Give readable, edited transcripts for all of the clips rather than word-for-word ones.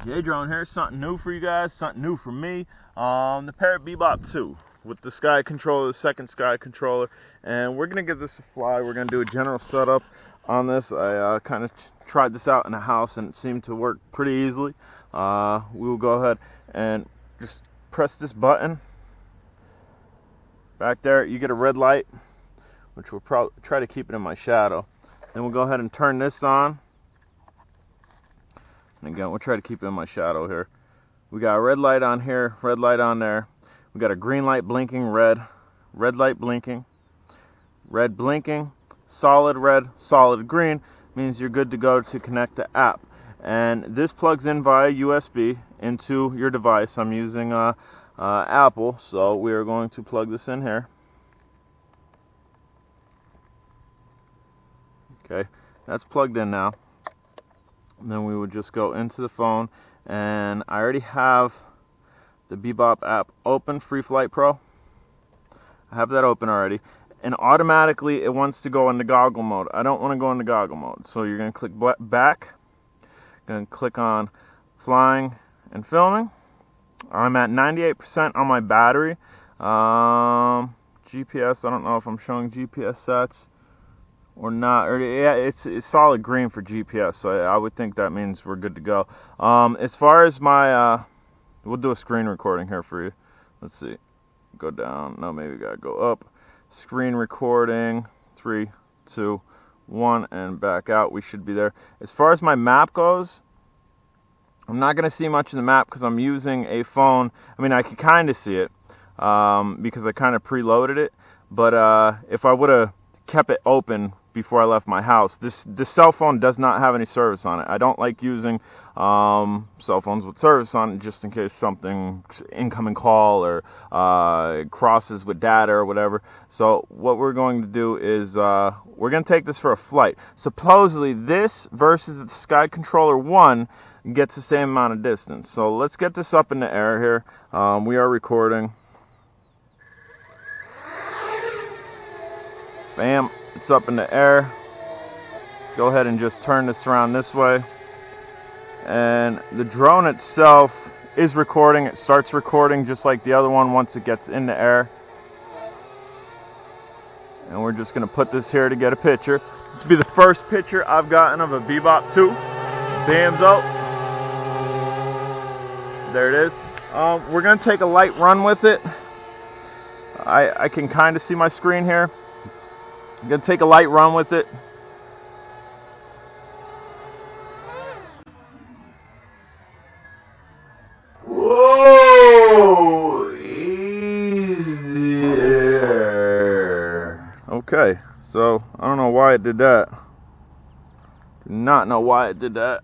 J-Drone here, something new for you guys, something new for me. The Parrot Bebop 2 with the Sky controller, the second Sky controller, and we're gonna give this a fly. We're gonna do a general setup on this. I kind of tried this out in a house and it seemed to work pretty easily. We will go ahead and just press this button. Back there, you get a red light, which we'll probably try to keep it in my shadow. Then we'll go ahead and turn this on. And again, we'll try to keep it in my shadow here. We got a red light on here, red light on there. We got a green light blinking, red light blinking, red blinking, solid red, solid green, means you're good to go to connect the app. And this plugs in via USB into your device. I'm using Apple, so we are going to plug this in here. Okay, that's plugged in now. And then we would just go into the phone, and I already have the Bebop app open, Free Flight Pro. I have that open already, and automatically it wants to go into goggle mode. I don't want to go into goggle mode, so you're going to click back, going to click on flying and filming. I'm at 98% on my battery. GPS, I don't know if I'm showing GPS sets or not, or yeah, it's solid green for GPS, so I would think that means we're good to go. As far as my we'll do a screen recording here for you. Let's see, go down, no, maybe we gotta go up. Screen recording, 3 2 1, and back out. We should be there. As far as my map goes, I'm not gonna see much of the map because I'm using a phone. I mean, I can kind of see it because I kind of preloaded it, but if I would have kept it open before I left my house, this cell phone does not have any service on it. I don't like using cell phones with service on it, just in case something, incoming call, or crosses with data or whatever. So what we're going to do is we're going to take this for a flight. Supposedly this versus the Sky Controller 1 gets the same amount of distance. So let's get this up in the air here. We are recording. Bam, it's up in the air. Let's go ahead and just turn this around this way. And the drone itself is recording. It starts recording just like the other one once it gets in the air. And we're just going to put this here to get a picture. This will be the first picture I've gotten of a Bebop 2. Bam's out. There it is. We're going to take a light run with it. I can kind of see my screen here. I'm going to take a light run with it. Whoa! Easier. Okay, so I don't know why it did that. Do not know why it did that.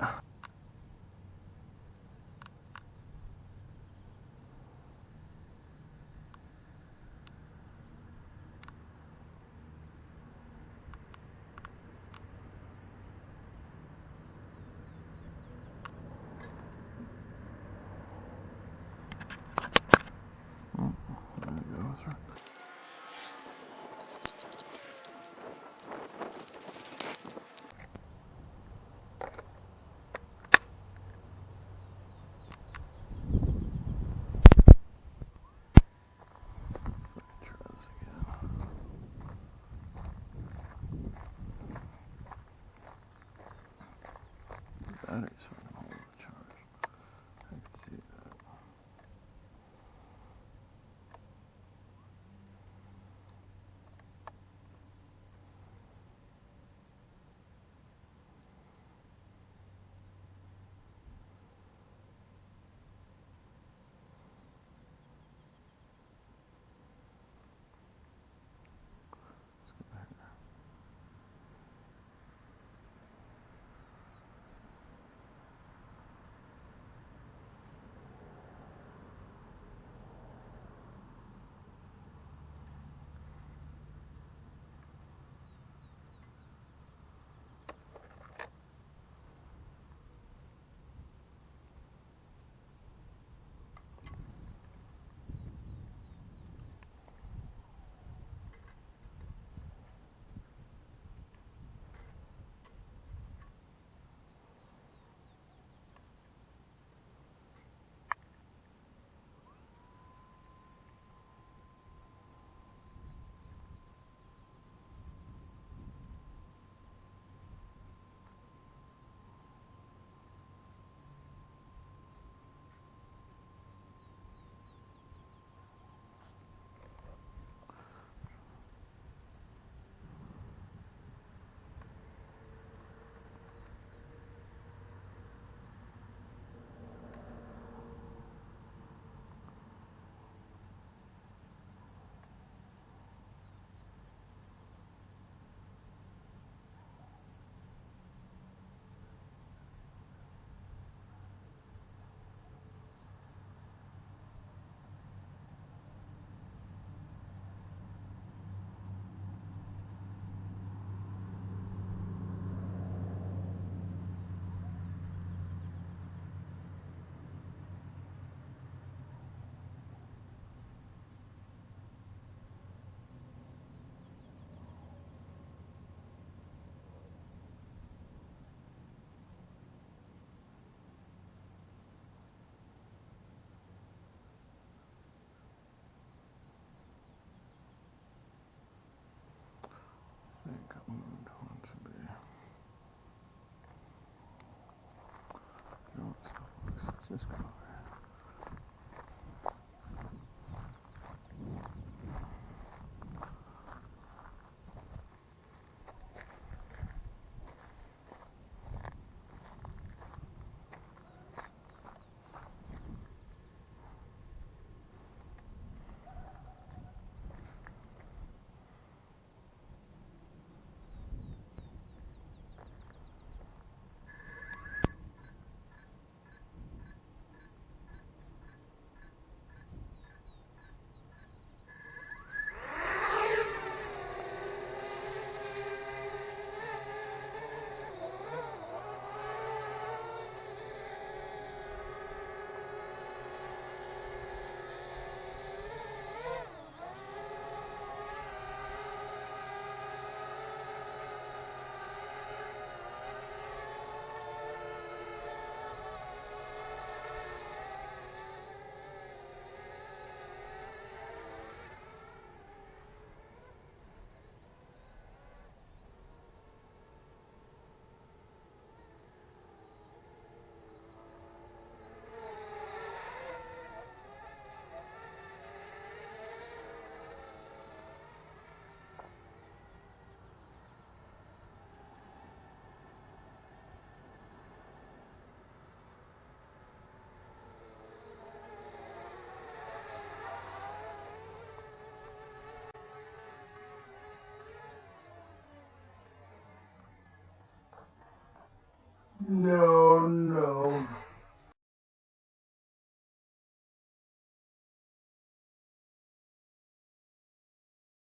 Battery's fucking hold the charge. I can see that. want to be. No, let's just go. No.